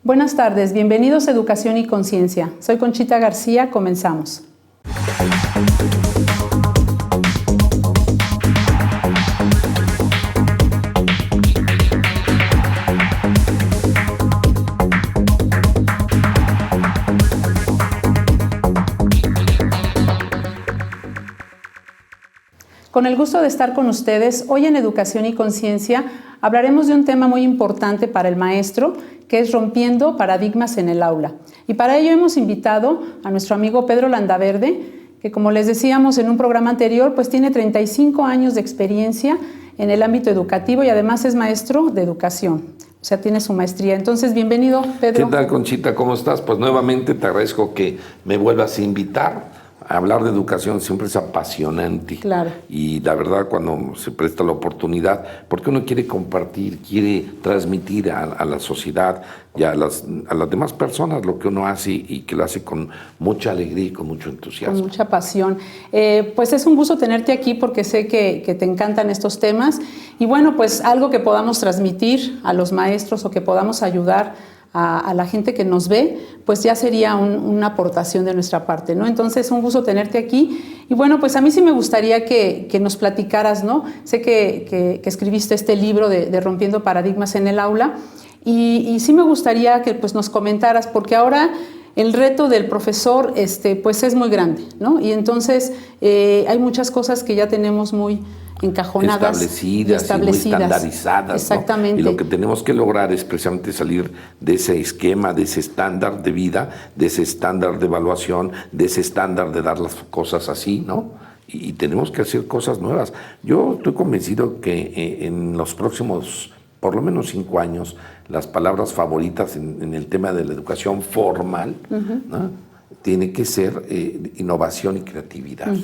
Buenas tardes, bienvenidos a Educación y Conciencia. Soy Conchita García, comenzamos. Con el gusto de estar con ustedes, hoy en Educación y Conciencia hablaremos de un tema muy importante para el maestro, que es rompiendo paradigmas en el aula. Y para ello hemos invitado a nuestro amigo Pedro Landaverde, que como les decíamos en un programa anterior, pues tiene 35 años de experiencia en el ámbito educativo y además es maestro de educación. O sea, tiene su maestría. Entonces, bienvenido, Pedro. ¿Qué tal, Conchita? ¿Cómo estás? Pues nuevamente te agradezco que me vuelvas a invitar. Hablar de educación siempre es apasionante. Claro. Y la verdad, cuando se presta la oportunidad, porque uno quiere compartir, quiere transmitir a la sociedad y a las demás personas lo que uno hace y que lo hace con mucha alegría y con mucho entusiasmo. Con mucha pasión. Pues es un gusto tenerte aquí porque sé que te encantan estos temas. Y bueno, pues algo que podamos transmitir a los maestros o que podamos ayudar a la gente que nos ve, pues ya sería una aportación de nuestra parte, ¿no? Entonces, un gusto tenerte aquí. Y bueno, pues a mí sí me gustaría que nos platicaras, ¿no? Sé que escribiste este libro de Rompiendo Paradigmas en el Aula y sí me gustaría que pues, nos comentaras, porque ahora el reto del profesor pues es muy grande, ¿no? Y entonces hay muchas cosas que ya tenemos muy encajonadas, establecidas y muy estandarizadas. Exactamente. ¿No? Y lo que tenemos que lograr es precisamente salir de ese esquema, de ese estándar de vida, de ese estándar de evaluación, de ese estándar de dar las cosas así, ¿no? Y tenemos que hacer cosas nuevas. Yo estoy convencido que en los próximos, por lo menos 5 años, las palabras favoritas en el tema de la educación formal, ¿no? Tiene que ser innovación y creatividad.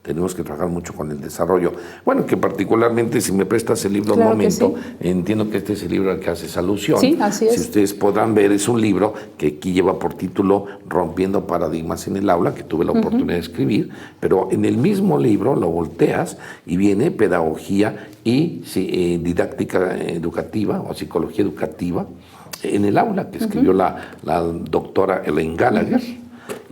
Tenemos que trabajar mucho con el desarrollo. Bueno, que particularmente, si me prestas el libro claro un momento, sí. Entiendo que este es el libro al que haces alusión. Sí, así es. Si ustedes podrán ver, es un libro que aquí lleva por título Rompiendo Paradigmas en el Aula, que tuve la oportunidad de escribir, pero en el mismo libro lo volteas y viene pedagogía y didáctica educativa o psicología educativa en el aula, que escribió la doctora Elaine Gallagher.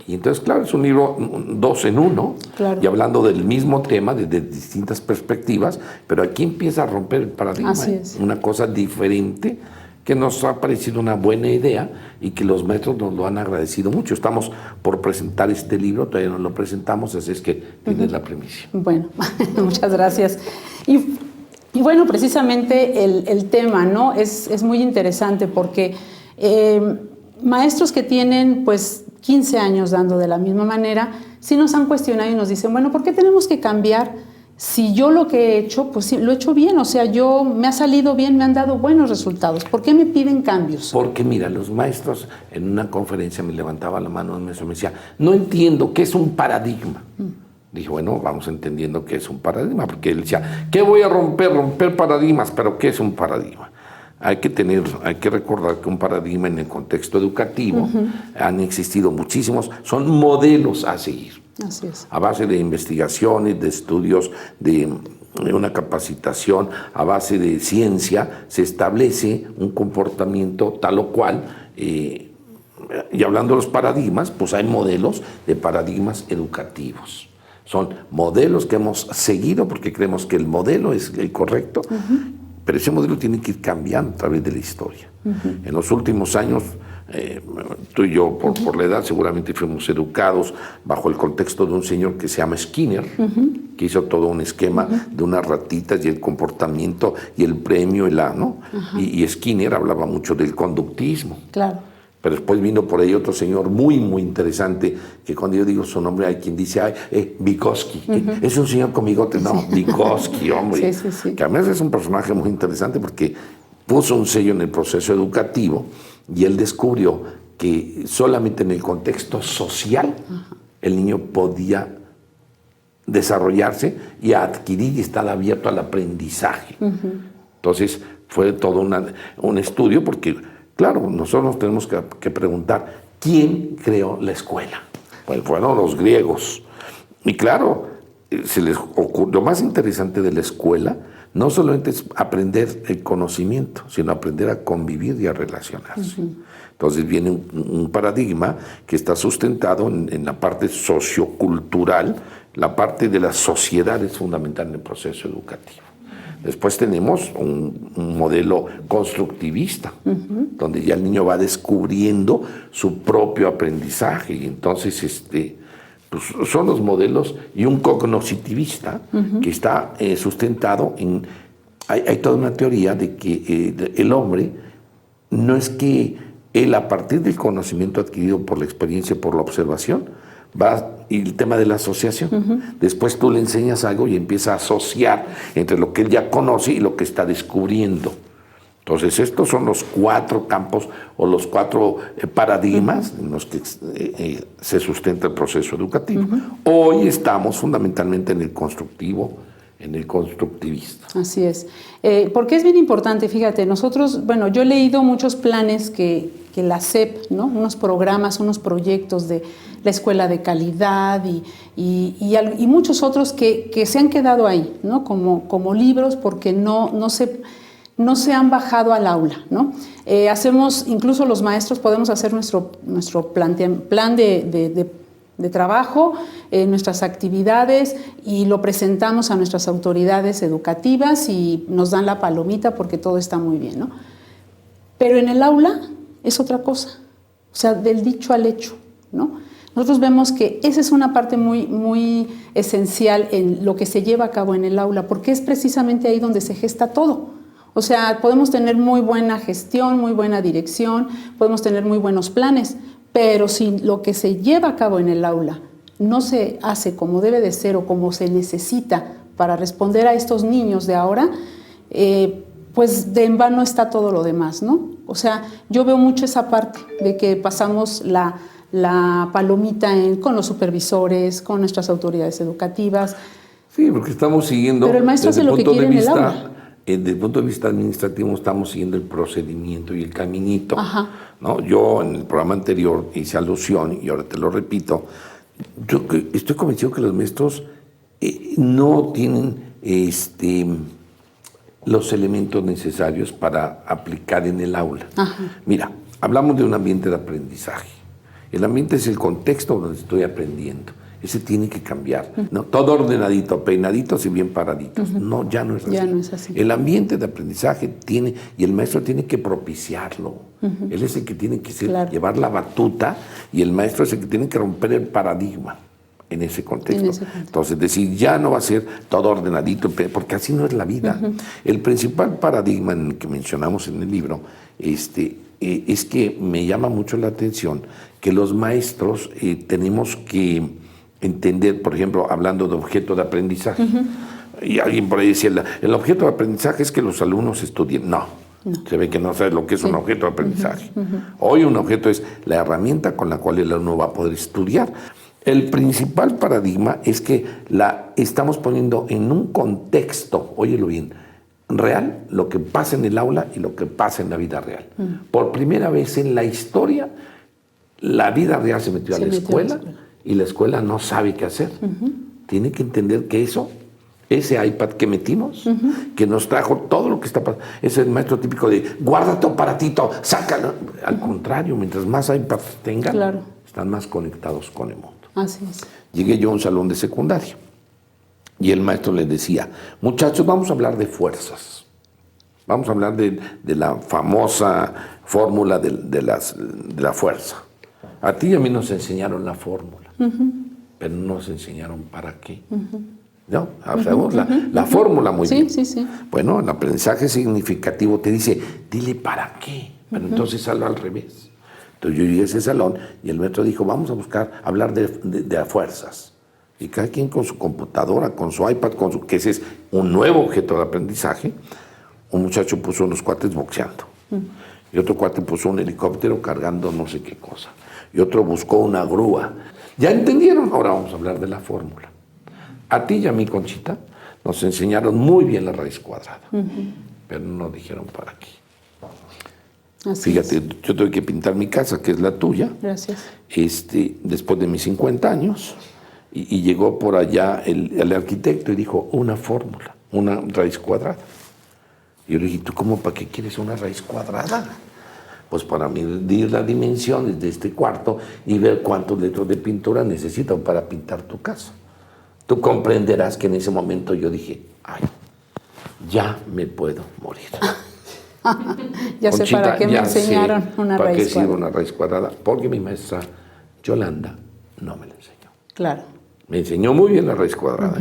Y entonces, claro, es un libro 2 en 1, claro. Y hablando del mismo tema desde distintas perspectivas, pero aquí empieza a romper el paradigma. Así es. Una cosa diferente que nos ha parecido una buena idea y que los maestros nos lo han agradecido mucho. Estamos por presentar este libro, todavía no lo presentamos, así es que tienes la primicia. Bueno, muchas gracias. Y bueno, precisamente el tema, ¿no? Es muy interesante porque maestros que tienen, pues, 15 años dando de la misma manera, sí nos han cuestionado y nos dicen, bueno, ¿por qué tenemos que cambiar si yo lo que he hecho, pues sí, lo he hecho bien? O sea, me ha salido bien, me han dado buenos resultados. ¿Por qué me piden cambios? Porque mira, los maestros en una conferencia me levantaba la mano un maestro y me decía, no entiendo qué es un paradigma. Dije, bueno, vamos entendiendo qué es un paradigma, porque él decía, ¿qué voy a romper? Romper paradigmas, pero ¿qué es un paradigma? Hay que recordar que un paradigma en el contexto educativo han existido muchísimos, son modelos a seguir. Así es. A base de investigaciones, de estudios, de una capacitación, a base de ciencia, se establece un comportamiento tal o cual. Y hablando de los paradigmas, pues hay modelos de paradigmas educativos. Son modelos que hemos seguido porque creemos que el modelo es el correcto. Pero ese modelo tiene que ir cambiando a través de la historia. En los últimos años, tú y yo, por la edad, seguramente fuimos educados bajo el contexto de un señor que se llama Skinner, que hizo todo un esquema de unas ratitas y el comportamiento y el premio, ¿no? Y Skinner hablaba mucho del conductismo. Claro. Pero después vino por ahí otro señor muy, muy interesante, que cuando yo digo su nombre hay quien dice, Vygotsky, es un señor con bigote. No, Vygotsky, hombre. Sí. Que además es un personaje muy interesante porque puso un sello en el proceso educativo y él descubrió que solamente en el contexto social el niño podía desarrollarse y adquirir y estar abierto al aprendizaje. Entonces fue todo un estudio porque, claro, nosotros nos tenemos que preguntar, ¿quién creó la escuela? Pues fueron los griegos. Y claro, se les ocurrió, lo más interesante de la escuela no solamente es aprender el conocimiento, sino aprender a convivir y a relacionarse. Entonces viene un paradigma que está sustentado en la parte sociocultural, la parte de la sociedad es fundamental en el proceso educativo. Después tenemos un modelo constructivista, donde ya el niño va descubriendo su propio aprendizaje y entonces pues son los modelos, y un cognoscitivista que está sustentado en... Hay toda una teoría de que el hombre no es que él, a partir del conocimiento adquirido por la experiencia, por la observación, y el tema de la asociación. Después tú le enseñas algo y empieza a asociar entre lo que él ya conoce y lo que está descubriendo. Entonces, estos son los 4 campos o los 4 paradigmas en los que se sustenta el proceso educativo. Hoy estamos fundamentalmente en el constructivo, en el constructivista. Así es. Porque es bien importante, fíjate, nosotros, bueno, yo he leído muchos planes que la SEP, ¿no? Unos programas, unos proyectos de la escuela de calidad y muchos otros que se han quedado ahí, ¿no? Como libros porque no se han bajado al aula, ¿no? Hacemos, incluso los maestros podemos hacer nuestro plan de trabajo, nuestras actividades, y lo presentamos a nuestras autoridades educativas y nos dan la palomita porque todo está muy bien, ¿no? Pero en el aula es otra cosa, o sea, del dicho al hecho, ¿no? Nosotros vemos que esa es una parte muy, muy esencial en lo que se lleva a cabo en el aula, porque es precisamente ahí donde se gesta todo. O sea, podemos tener muy buena gestión, muy buena dirección, podemos tener muy buenos planes, pero si lo que se lleva a cabo en el aula no se hace como debe de ser o como se necesita para responder a estos niños de ahora, pues de en vano está todo lo demás, ¿no? O sea, yo veo mucho esa parte de que pasamos la palomita con los supervisores, con nuestras autoridades educativas. Sí, porque estamos siguiendo... Pero el maestro hace lo que quiere en el aula. Desde el punto de vista administrativo estamos siguiendo el procedimiento y el caminito, ¿no? Yo en el programa anterior hice alusión, y ahora te lo repito, yo estoy convencido que los maestros no tienen los elementos necesarios para aplicar en el aula. Mira, hablamos de un ambiente de aprendizaje. El ambiente es el contexto donde estoy aprendiendo. Ese tiene que cambiar. No, todo ordenadito, peinaditos y bien paraditos. No, ya no es así. Ya no es así. El ambiente de aprendizaje tiene, y el maestro tiene que propiciarlo. Él es el que tiene que llevar la batuta, y el maestro es el que tiene que romper el paradigma en ese contexto. Entonces, decir, ya no va a ser todo ordenadito, porque así no es la vida. El principal paradigma en el que mencionamos en el libro es que me llama mucho la atención que los maestros tenemos que entender, por ejemplo, hablando de objeto de aprendizaje. Y alguien por ahí decía, el objeto de aprendizaje es que los alumnos estudien. No. Se ve que no sabes lo que es un objeto de aprendizaje. Hoy un objeto es la herramienta con la cual el alumno va a poder estudiar. El principal paradigma es que la estamos poniendo en un contexto, óyelo bien, real, lo que pasa en el aula y lo que pasa en la vida real. Por primera vez en la historia, la vida real se metió a la escuela y la escuela no sabe qué hacer. Tiene que entender que ese iPad que metimos, que nos trajo todo lo que está pasando, es el maestro típico de guarda tu aparatito, sácalo. Al contrario, mientras más iPads tengan, están más conectados con el mundo. Así es. Llegué yo a un salón de secundaria y el maestro les decía, muchachos, vamos a hablar de fuerzas. Vamos a hablar de la famosa fórmula de la fuerza. A ti y a mí nos enseñaron la fórmula, pero no nos enseñaron para qué. ¿No? Sabemos la fórmula muy bien. Sí. Bueno, el aprendizaje significativo te dice, dile para qué, pero entonces hazlo al revés. Entonces yo llegué a ese salón y el maestro dijo, vamos a hablar de fuerzas. Y cada quien con su computadora, con su iPad, que ese es un nuevo objeto de aprendizaje. Un muchacho puso unos cuates boxeando. Y otro cuate puso un helicóptero cargando no sé qué cosa. Y otro buscó una grúa. ¿Ya entendieron? Ahora vamos a hablar de la fórmula. A ti y a mí, Conchita, nos enseñaron muy bien la raíz cuadrada, pero no nos dijeron para qué. Fíjate, yo tuve que pintar mi casa, que es la tuya. Gracias. Después de mis 50 años, y llegó por allá el arquitecto y dijo, una fórmula. una raíz cuadrada. Y yo le dije, ¿tú cómo para qué quieres una raíz cuadrada? Pues para medir las dimensiones de este cuarto y ver cuántos litros de pintura necesitan para pintar tu casa. Tú comprenderás que en ese momento yo dije, ay, ya me puedo morir. Ya sé para qué me enseñaron una raíz cuadrada. ¿Para qué sirve una raíz cuadrada? Porque mi maestra Yolanda no me la enseñó. Claro. Me enseñó muy bien la raíz cuadrada.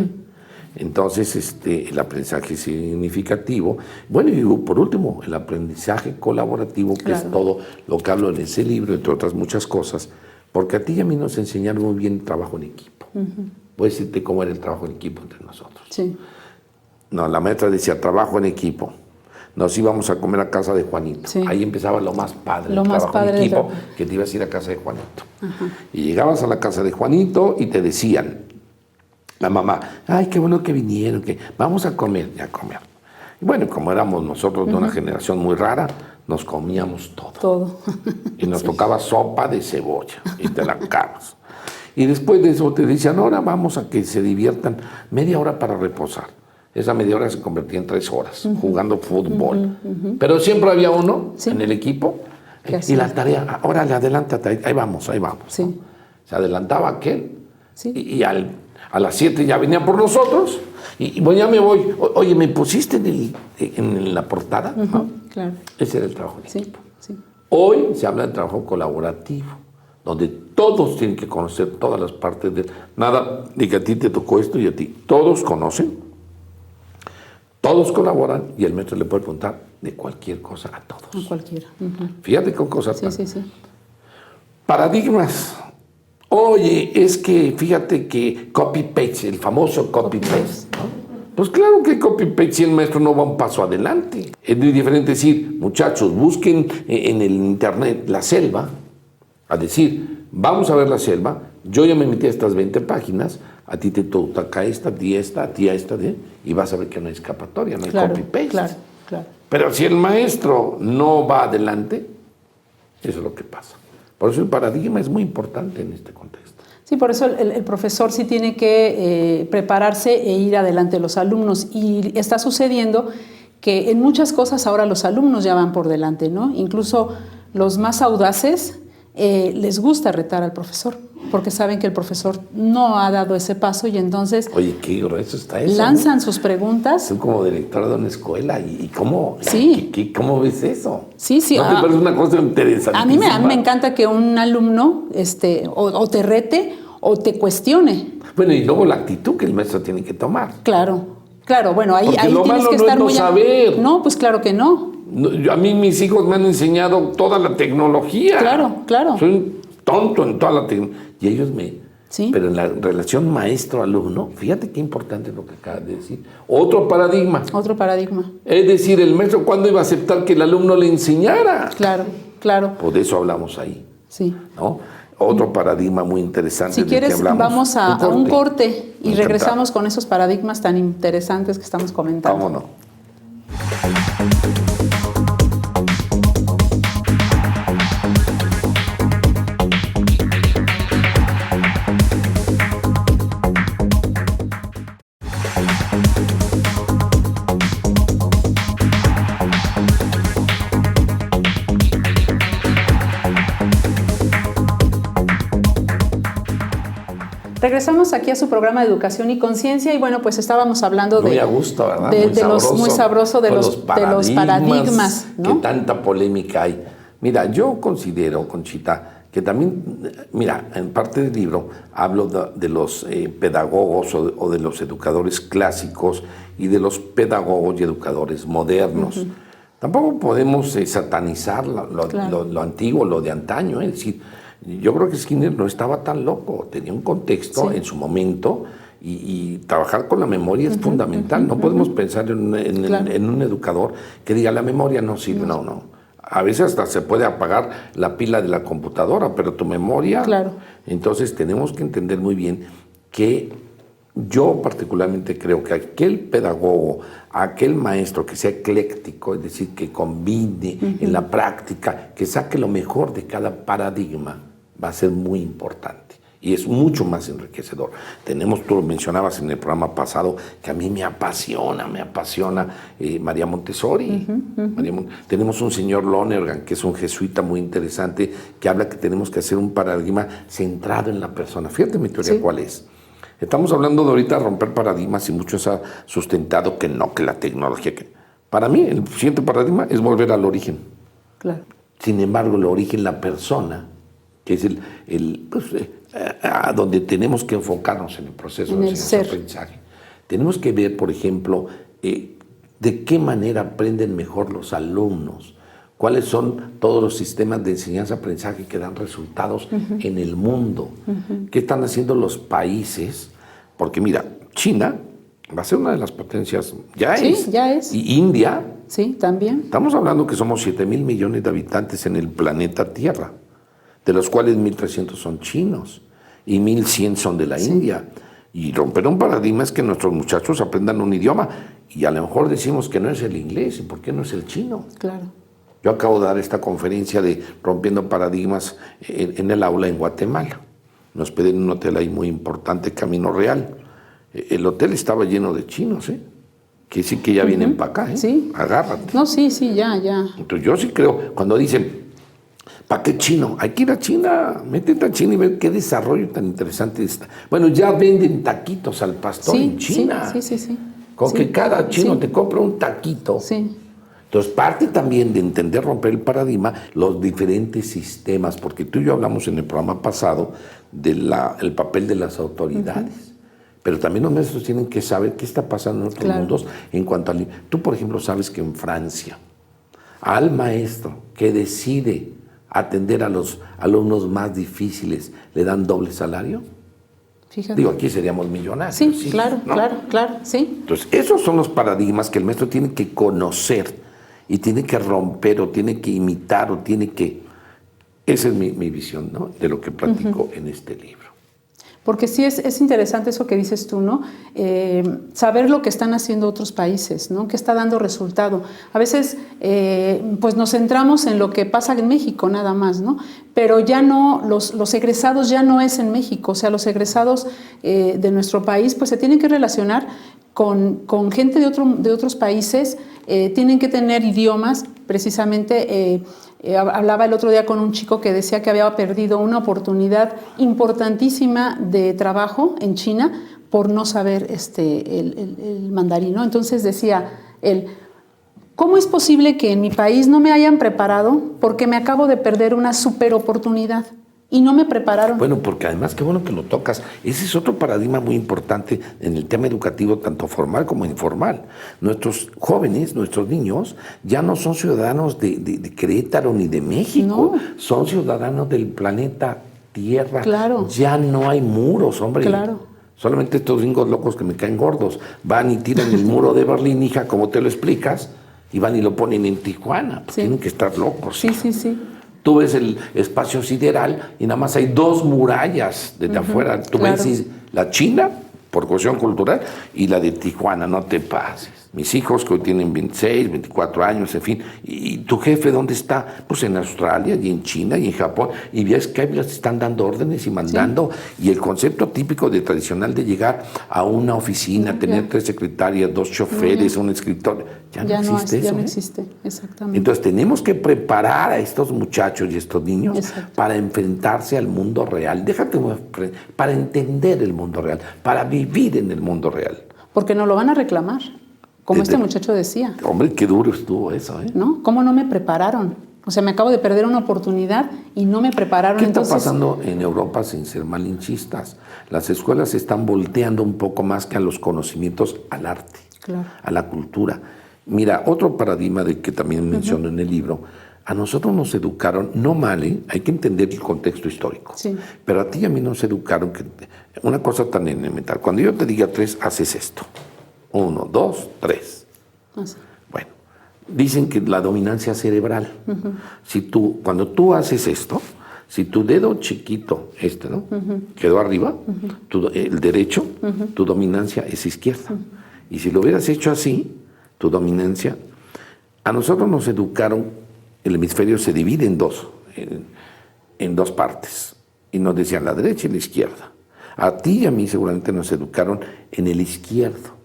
Entonces, el aprendizaje significativo. Bueno, y por último, el aprendizaje colaborativo, que es todo lo que hablo en ese libro, entre otras muchas cosas, porque a ti y a mí nos enseñaron muy bien el trabajo en equipo. Voy a decirte cómo era el trabajo en equipo entre nosotros. Sí. No, la maestra decía, trabajo en equipo. Nos íbamos a comer a casa de Juanito. Sí. Ahí empezaba lo más padre, lo el más trabajo padre en equipo, que te ibas a ir a casa de Juanito. Y llegabas a la casa de Juanito y te decían, la mamá, ay, qué bueno que vinieron, que vamos a comer, ya comer. Y bueno, como éramos nosotros de una generación muy rara, nos comíamos todo. Todo. Y nos tocaba sopa de cebolla y te la acabas. Y después de eso te decían, ahora vamos a que se diviertan media hora para reposar. Esa media hora se convertía en 3 horas jugando fútbol. Pero siempre había uno en el equipo. Y la tarea, órale, adelántate, ahí vamos, ahí vamos. Sí. ¿No? Se adelantaba aquel. Sí. Y a las 7 ya venían por nosotros. Y bueno, ya me voy. Oye, ¿me pusiste en la portada? ¿No? Claro. Ese era el trabajo en equipo. Sí. Hoy se habla de trabajo colaborativo, donde todos tienen que conocer todas las partes de... Nada de que a ti te tocó esto y a ti. Todos conocen, todos colaboran y el maestro le puede preguntar de cualquier cosa a todos. A cualquiera. Fíjate con cosas Sí. Paradigmas. Oye, es que fíjate que copy-paste, el famoso copy-paste, ¿no? Pues claro que copy-paste si el maestro no va un paso adelante. Es muy diferente decir, muchachos, busquen en el internet la selva, a decir, vamos a ver la selva, yo ya me metí a estas 20 páginas, a ti te toca esta, a ti esta, y vas a ver que no hay escapatoria, no hay copy-paste. Claro. Pero si el maestro no va adelante, eso es lo que pasa. Por eso el paradigma es muy importante en este contexto. Sí, por eso el profesor sí tiene que prepararse e ir adelante de los alumnos. Y está sucediendo que en muchas cosas ahora los alumnos ya van por delante, ¿no? Incluso los más audaces les gusta retar al profesor, porque saben que el profesor no ha dado ese paso y entonces... Oye, qué grueso está eso. Lanzan sus preguntas. Tú como directora de una escuela, ¿y cómo, sí. ¿cómo ves eso? Sí. ¿No te parece una cosa interesante? A mí me encanta que un alumno o te rete o te cuestione. Bueno, y luego la actitud que el maestro tiene que tomar. Claro, bueno, ahí lo tienes malo que no estar es no muy... saber. No, pues claro que no. A mí mis hijos me han enseñado toda la tecnología. Claro. Soy un tonto en toda la tecnología. Y ellos Sí. Pero en la relación maestro-alumno, fíjate qué importante es lo que acabas de decir. Otro paradigma. Es decir, el maestro, ¿cuándo iba a aceptar que el alumno le enseñara? Claro. Por eso hablamos ahí. Sí. ¿No? Otro paradigma muy interesante. Si quieres, que hablamos. vamos a un corte y Encantado. regresamos con esos paradigmas tan interesantes que estamos comentando. Vámonos. Regresamos aquí a su programa de Educación y Conciencia y bueno, pues estábamos hablando muy a gusto, ¿verdad? Muy sabroso de los paradigmas, ¿no? Que tanta polémica hay. Mira, yo considero, Conchita, que también, mira, en parte del libro hablo de los pedagogos o de los educadores clásicos y de los pedagogos y educadores modernos. Tampoco podemos satanizar lo antiguo, lo de antaño, es decir, yo creo que Skinner no estaba tan loco, tenía un contexto en su momento y trabajar con la memoria es fundamental. No podemos pensar en un educador que diga la memoria no sirve, no. A veces hasta se puede apagar la pila de la computadora, pero tu memoria... Claro. Entonces tenemos que entender muy bien que yo particularmente creo que aquel pedagogo, aquel maestro que sea ecléctico, es decir, que combine en la práctica, que saque lo mejor de cada paradigma, va a ser muy importante. Y es mucho más enriquecedor. Tú lo mencionabas en el programa pasado, que a mí me apasiona María Montessori. Tenemos un señor Lonergan, que es un jesuita muy interesante, que habla que tenemos que hacer un paradigma centrado en la persona. Fíjate mi teoría cuál es. Estamos hablando de ahorita romper paradigmas y mucho se ha sustentado que la tecnología. Para mí, el siguiente paradigma es volver al origen. Claro. Sin embargo, el origen, la persona, que es a donde tenemos que enfocarnos en el proceso de enseñanza-aprendizaje. Tenemos que ver, por ejemplo, de qué manera aprenden mejor los alumnos, cuáles son todos los sistemas de enseñanza-aprendizaje que dan resultados en el mundo, qué están haciendo los países, porque mira, China va a ser una de las potencias, ya es. Y India. Sí, también. Estamos hablando que somos 7,000 millones de habitantes en el planeta Tierra, de los cuales 1,300 son chinos y 1,100 son de la India. Y romper un paradigma es que nuestros muchachos aprendan un idioma. Y a lo mejor decimos que no es el inglés, ¿y por qué no es el chino? Claro. Yo acabo de dar esta conferencia de Rompiendo Paradigmas en el aula en Guatemala. Nos pedían un hotel ahí muy importante, Camino Real. El hotel estaba lleno de chinos, que sí que ya vienen para acá, Sí. Agárrate. No, sí, ya. Entonces yo sí creo, cuando dicen, ¿para qué chino? Hay que ir a China, métete a China y ver qué desarrollo tan interesante está. Bueno, ya venden taquitos al pastor en China. Sí. Con que cada chino te compra un taquito. Sí. Entonces, parte también de entender, romper el paradigma, los diferentes sistemas, porque tú y yo hablamos en el programa pasado del papel de las autoridades. Pero también los maestros tienen que saber qué está pasando en otros mundos en cuanto a... Tú, por ejemplo, sabes que en Francia, al maestro que decide atender a los alumnos más difíciles, ¿le dan doble salario? Fíjate. Digo, aquí seríamos millonarios. Sí, claro, ¿no? claro, sí. Entonces, esos son los paradigmas que el maestro tiene que conocer y tiene que romper o tiene que imitar o tiene que... Esa es mi visión, ¿no?, de lo que platico en este libro. Porque sí es interesante eso que dices tú, ¿no? Saber lo que están haciendo otros países, ¿no? Que está dando resultado. A veces, pues nos centramos en lo que pasa en México nada más, ¿no? Pero ya no, los egresados ya no es en México. O sea, los egresados de nuestro país, pues se tienen que relacionar con gente de otros países, tienen que tener idiomas, precisamente. Hablaba el otro día con un chico que decía que había perdido una oportunidad importantísima de trabajo en China por no saber el mandarín, ¿no? Entonces decía él, ¿cómo es posible que en mi país no me hayan preparado porque me acabo de perder una super oportunidad? Y no me prepararon. Bueno, porque además, qué bueno que lo tocas. Ese es otro paradigma muy importante en el tema educativo, tanto formal como informal. Nuestros jóvenes, nuestros niños, ya no son ciudadanos de Querétaro ni de México. No. Son ciudadanos del planeta Tierra. Claro. Ya no hay muros, hombre. Claro. Solamente estos gringos locos que me caen gordos van y tiran el muro de Berlín, hija, como te lo explicas, y van y lo ponen en Tijuana. Pues tienen que estar locos. Sí. Tú ves el espacio sideral y nada más hay 2 murallas desde afuera. Tú ves la China, por cuestión cultural, y la de Tijuana, no te pases. Mis hijos que hoy tienen 26, 24 años, en fin. ¿Y tu jefe dónde está? Pues en Australia y en China y en Japón. Y ves que les están dando órdenes y mandando. Sí. Y el concepto típico tradicional de llegar a una oficina, tener 3 secretarias, 2 choferes, un escritorio, ya no existe eso. Ya no existe, exactamente. Entonces tenemos que preparar a estos muchachos y estos niños para enfrentarse al mundo real. Para entender el mundo real, para vivir en el mundo real. Porque no lo van a reclamar. Como este muchacho decía. Hombre, qué duro estuvo eso, ¿eh? ¿No? ¿Cómo no me prepararon? O sea, me acabo de perder una oportunidad y no me prepararon. ¿Qué está pasando en Europa, sin ser malinchistas? Las escuelas se están volteando un poco más que a los conocimientos, al arte, a la cultura. Mira, otro paradigma del que también menciono en el libro, a nosotros nos educaron, no mal, hay que entender el contexto histórico, pero a ti y a mí nos educaron que una cosa tan elemental, cuando yo te diga 3, haces esto. 1, 2, 3. Bueno, dicen que la dominancia cerebral. Cuando tú haces esto, si tu dedo chiquito, ¿no? Quedó arriba, el derecho, tu dominancia es izquierda. Y si lo hubieras hecho así, tu dominancia... A nosotros nos educaron, el hemisferio se divide en 2 partes. y nos decían la derecha y la izquierda. A ti y a mí seguramente nos educaron en el izquierdo,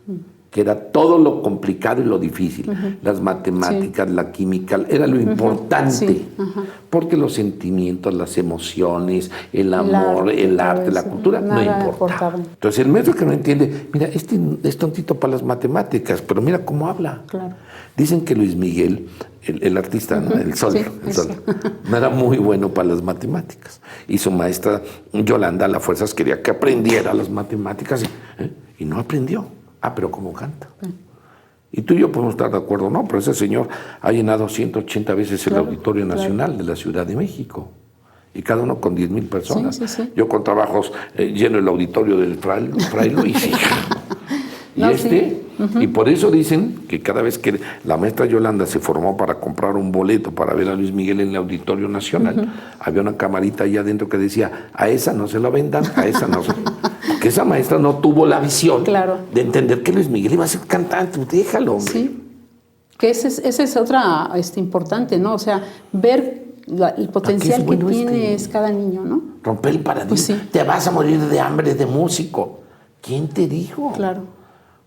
que era todo lo complicado y lo difícil. Las matemáticas, la química, era lo importante. Porque los sentimientos, las emociones, el amor, el arte, la cultura, no importaban. Entonces el maestro que no entiende, mira, este es tontito para las matemáticas, pero mira cómo habla. Claro. Dicen que Luis Miguel, el artista, ¿no? el Sol, no era muy bueno para las matemáticas. Y su maestra Yolanda a la fuerzas quería que aprendiera las matemáticas y no aprendió. Pero ¿cómo canta? Y tú y yo podemos estar de acuerdo, no, pero ese señor ha llenado 180 veces el Auditorio Nacional de la Ciudad de México. Y cada uno con 10,000 personas. Yo con trabajos lleno el auditorio del Fray Luis. Y por eso dicen que cada vez que la maestra Yolanda se formó para comprar un boleto para ver a Luis Miguel en el Auditorio Nacional, había una camarita ahí adentro que decía, a esa no se la vendan, a esa no se... Que esa maestra no tuvo la visión de entender que Luis Miguel iba a ser cantante, déjalo, hombre. Sí, que esa es otra importante, ¿no? O sea, ver el potencial que tiene cada niño, ¿no? Romper el paradigma. Te vas a morir de hambre de músico. ¿Quién te dijo? Claro.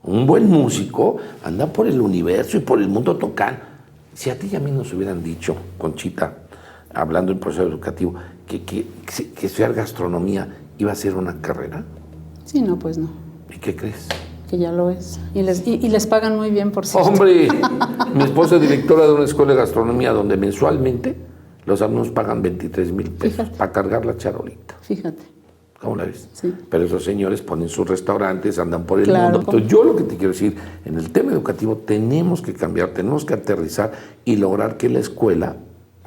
Un buen músico anda por el universo y por el mundo tocando. Si a ti y a mí nos hubieran dicho, Conchita, hablando en proceso educativo, que estudiar gastronomía iba a ser una carrera. Sí, no, pues no. ¿Y qué crees? Que ya lo es. Y les pagan muy bien, por cierto. ¡Hombre! Mi esposa es directora de una escuela de gastronomía donde mensualmente los alumnos pagan 23,000 pesos para cargar la charolita. Fíjate. ¿Cómo la ves? Sí. Pero esos señores ponen sus restaurantes, andan por el mundo. Entonces, yo lo que te quiero decir, en el tema educativo tenemos que cambiar, tenemos que aterrizar y lograr que la escuela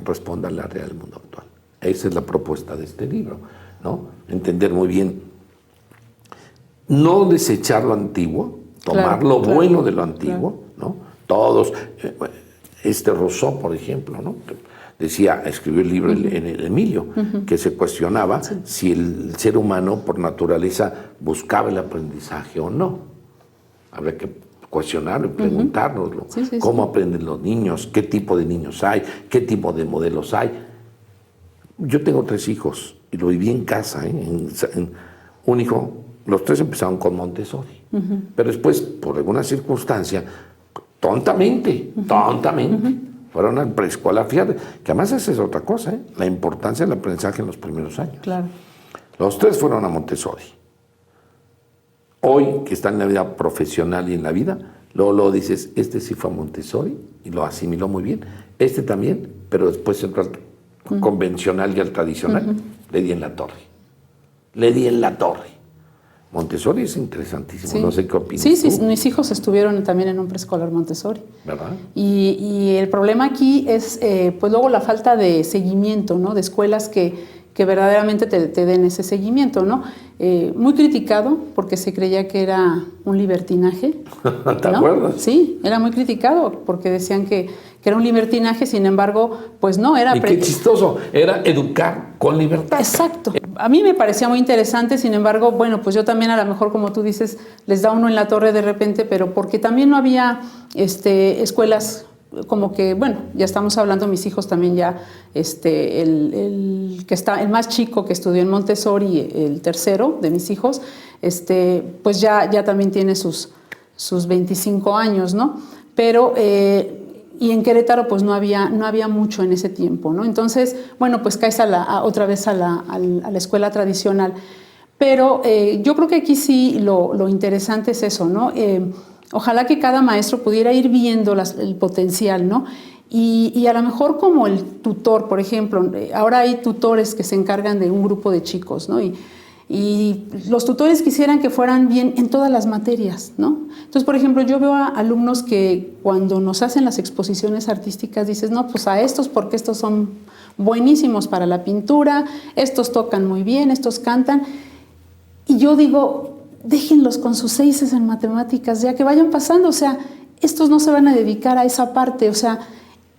responda a la realidad del mundo actual. Esa es la propuesta de este libro, ¿no? Entender muy bien, no desechar lo antiguo, tomar lo bueno de lo antiguo, ¿no? Todos, Rousseau, por ejemplo, ¿no? Decía, escribió el libro en el Emilio, que se cuestionaba si el ser humano por naturaleza buscaba el aprendizaje o no. Habría que cuestionarlo y preguntárnoslo. ¿Cómo aprenden los niños? ¿Qué tipo de niños hay? ¿Qué tipo de modelos hay? Yo tengo 3 hijos y lo viví en casa. Un hijo, los 3 empezaron con Montessori. Pero después, por alguna circunstancia, tontamente, fueron al preescolar. Fíjate, que además esa es otra cosa, la importancia del aprendizaje en los primeros años. Claro. Los 3 fueron a Montessori. Hoy, que está en la vida profesional y en la vida, luego dices, este sí fue a Montessori y lo asimiló muy bien. Este también, pero después entró al convencional y al tradicional. Le di en la torre. Montessori es interesantísimo, no sé qué opinas. Sí, mis hijos estuvieron también en un preescolar Montessori. ¿Verdad? Y el problema aquí es, pues luego la falta de seguimiento, ¿no? De escuelas que verdaderamente te den ese seguimiento, ¿no? Muy criticado porque se creía que era un libertinaje. ¿Te acuerdas? Sí, era muy criticado porque decían que era un libertinaje, sin embargo, pues no, era... Y qué chistoso, era educar con libertad. Exacto. A mí me parecía muy interesante, sin embargo, bueno, pues yo también a lo mejor, como tú dices, les da uno en la torre de repente, pero porque también no había escuelas como que, bueno, ya estamos hablando, mis hijos también ya, el más chico que estudió en Montessori, el tercero de mis hijos, pues ya también tiene sus 25 años, ¿no? Pero... y en Querétaro pues no había mucho en ese tiempo, ¿no? Entonces, bueno, pues caes otra vez a la escuela tradicional. Pero yo creo que aquí sí lo interesante es eso, ¿no? Ojalá que cada maestro pudiera ir viendo el potencial, ¿no? Y a lo mejor como el tutor, por ejemplo, ahora hay tutores que se encargan de un grupo de chicos, ¿no? Y los tutores quisieran que fueran bien en todas las materias, ¿no? Entonces, por ejemplo, yo veo a alumnos que cuando nos hacen las exposiciones artísticas dices, no, pues a estos porque estos son buenísimos para la pintura, estos tocan muy bien, estos cantan. Y yo digo, déjenlos con sus 6 en matemáticas, ya que vayan pasando, o sea, estos no se van a dedicar a esa parte, o sea,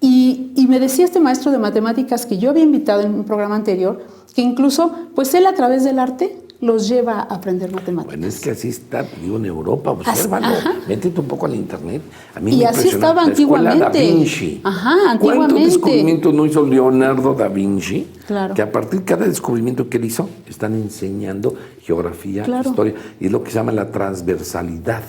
y me decía este maestro de matemáticas que yo había invitado en un programa anterior, que incluso, pues él a través del arte los lleva a aprender matemáticas. Bueno, es que así está, digo, en Europa, obsérvalo, métete un poco al internet. A mí y me así impresiona estaba la escuela antiguamente. Da Vinci. Ajá, antiguamente. ¿Cuántos descubrimientos no hizo Leonardo da Vinci? Claro. Que a partir de cada descubrimiento que él hizo, están enseñando geografía, claro. historia, y es lo que se llama la transversalidad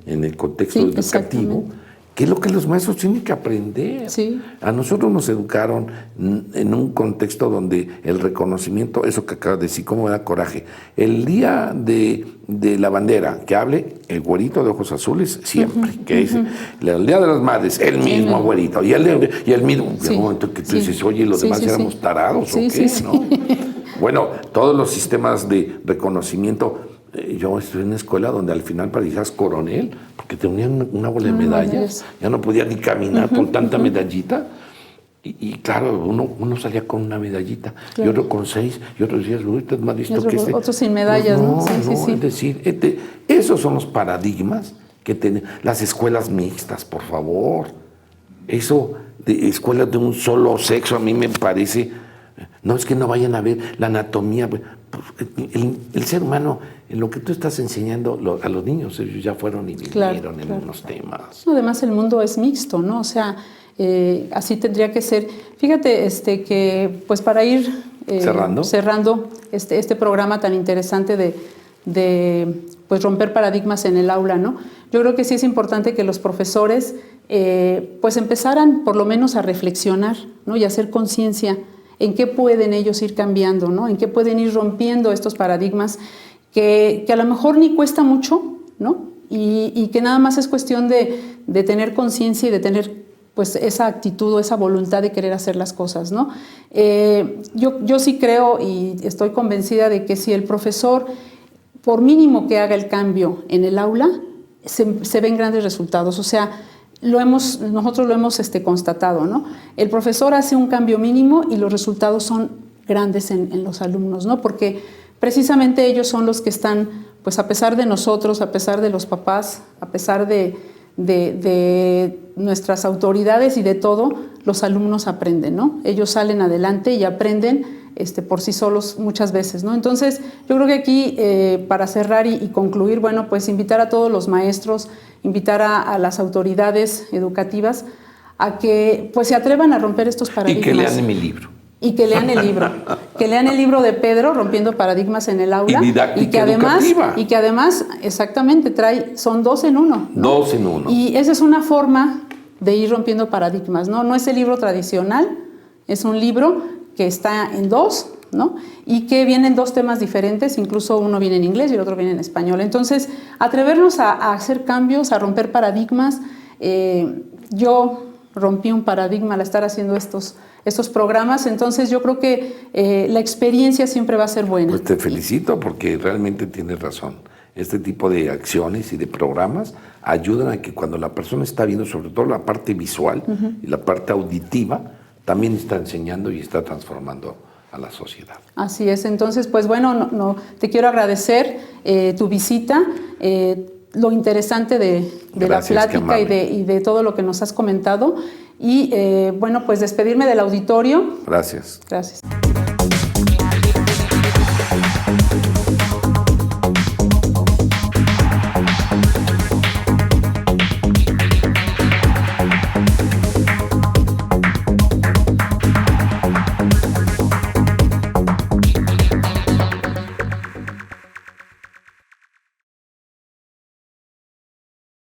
en el contexto educativo. ¿Qué es lo que los maestros tienen que aprender? Sí. A nosotros nos educaron en un contexto donde el reconocimiento, eso que acabas de decir, cómo me da coraje. El día de la bandera, que hable el güerito de ojos azules siempre. Que es el día de las madres, el mismo güerito. Y el mismo. Llega un momento que tú dices, oye, los demás éramos tarados, ¿o qué? ¿No? Bueno, todos los sistemas de reconocimiento. Yo estuve en una escuela donde al final parecías coronel, porque tenían una bola de medallas, ya no podía ni caminar con tanta medallita. Y claro, uno salía con una medallita, y otro con 6, y otro decía, uy, estás más listo que este. Otros sin medallas, ¿no? Es decir, esos son los paradigmas que tienen las escuelas mixtas, por favor. Eso de escuelas de un solo sexo a mí me parece, no es que no vayan a ver la anatomía. El ser humano, en lo que tú estás enseñando a los niños, ellos ya fueron y vivieron en unos temas. Además, el mundo es mixto, ¿no? O sea, así tendría que ser. Fíjate que, pues para ir cerrando este programa tan interesante de pues romper paradigmas en el aula, ¿no? Yo creo que sí es importante que los profesores pues empezaran por lo menos a reflexionar, ¿no? Y a hacer conciencia en qué pueden ellos ir cambiando, ¿no? En qué pueden ir rompiendo estos paradigmas que a lo mejor ni cuesta mucho, ¿no? Y que nada más es cuestión de tener conciencia y de tener pues esa actitud o esa voluntad de querer hacer las cosas, ¿no? Yo sí creo y estoy convencida de que si el profesor, por mínimo que haga el cambio en el aula, se ven grandes resultados. O sea, nosotros lo hemos constatado, ¿no? El profesor hace un cambio mínimo y los resultados son grandes en los alumnos, ¿no? Porque precisamente ellos son los que están, pues a pesar de nosotros, a pesar de los papás, a pesar de nuestras autoridades y de todo, los alumnos aprenden, ¿no? Ellos salen adelante y aprenden por sí solos muchas veces, ¿no? Entonces, yo creo que aquí, para cerrar y concluir, bueno, pues invitar a todos los maestros, invitar a las autoridades educativas a que pues se atrevan a romper estos paradigmas. Y que lean mi libro. Y que lean el libro. Que lean el libro de Pedro, Rompiendo Paradigmas en el Aula. Y didáctica educativa. Y que además, exactamente, son 2 en 1, ¿no? 2 en 1. Y esa es una forma de ir rompiendo paradigmas, ¿no? No es el libro tradicional, es un libro que está en 2, ¿no? Y que vienen 2 temas diferentes, incluso uno viene en inglés y el otro viene en español. Entonces, atrevernos a hacer cambios, a romper paradigmas. Yo rompí un paradigma al estar haciendo estos programas, entonces yo creo que la experiencia siempre va a ser buena. Pues te felicito porque realmente tienes razón. Este tipo de acciones y de programas ayudan a que cuando la persona está viendo, sobre todo la parte visual y la parte auditiva, también está enseñando y está transformando a la sociedad. Así es, entonces pues bueno, te quiero agradecer tu visita, lo interesante de Gracias, la plática y de todo lo que nos has comentado y bueno, pues despedirme del auditorio. Gracias. Gracias.